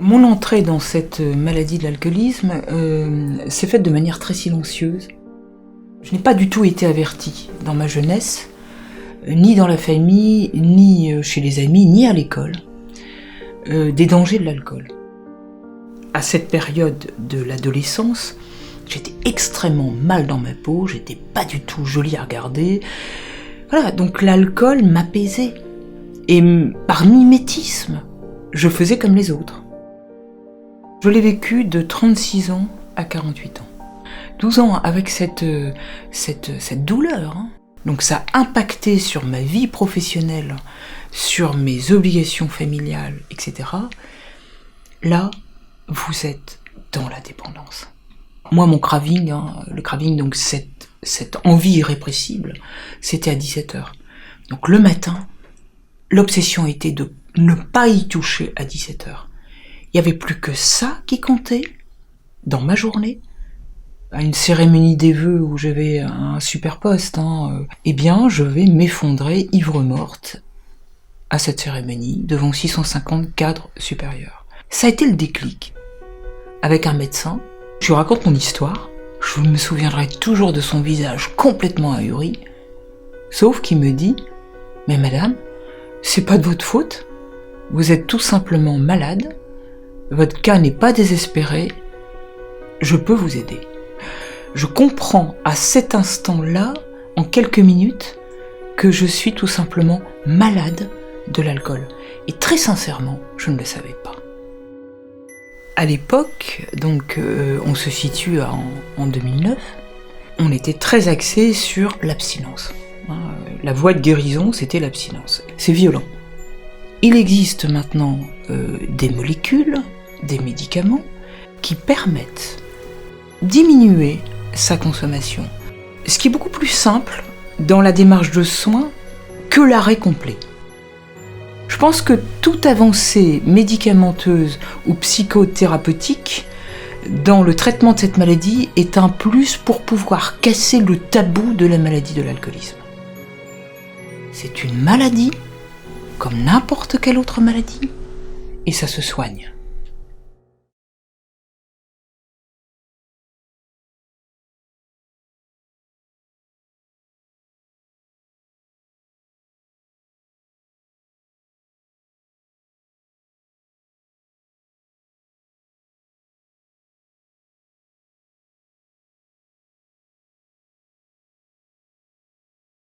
Mon entrée dans cette maladie de l'alcoolisme s'est faite de manière très silencieuse. Je n'ai pas du tout été avertie dans ma jeunesse, ni dans la famille, ni chez les amis, ni à l'école, des dangers de l'alcool. À cette période de l'adolescence, j'étais extrêmement mal dans ma peau, j'étais pas du tout jolie à regarder. Voilà, donc l'alcool m'apaisait. Et par mimétisme, je faisais comme les autres. Je l'ai vécu de 36 ans à 48 ans. 12 ans avec cette douleur. Donc ça a impacté sur ma vie professionnelle, sur mes obligations familiales, etc. Là, vous êtes dans la dépendance. Moi, mon craving, le craving, donc cette envie irrépressible, c'était à 17h. Donc le matin, l'obsession était de ne pas y toucher à 17h. Il n'y avait plus que ça qui comptait dans ma journée. À une cérémonie des vœux où j'avais un super poste, eh bien, je vais m'effondrer ivre-morte à cette cérémonie devant 650 cadres supérieurs. Ça a été le déclic. Avec un médecin, je lui raconte mon histoire. Je me souviendrai toujours de son visage complètement ahuri. Sauf qu'il me dit « Mais madame, c'est pas de votre faute. Vous êtes tout simplement malade. Votre cas n'est pas désespéré. Je peux vous aider. » Je comprends à cet instant-là, en quelques minutes, que je suis tout simplement malade de l'alcool. Et très sincèrement, je ne le savais pas. À l'époque, donc on se situe en 2009, on était très axé sur l'abstinence. La voie de guérison, c'était l'abstinence. C'est violent. Il existe maintenant des molécules, des médicaments, qui permettent diminuer sa consommation. Ce qui est beaucoup plus simple dans la démarche de soins que l'arrêt complet. Je pense que toute avancée médicamenteuse ou psychothérapeutique dans le traitement de cette maladie est un plus pour pouvoir casser le tabou de la maladie de l'alcoolisme. C'est une maladie comme n'importe quelle autre maladie et ça se soigne.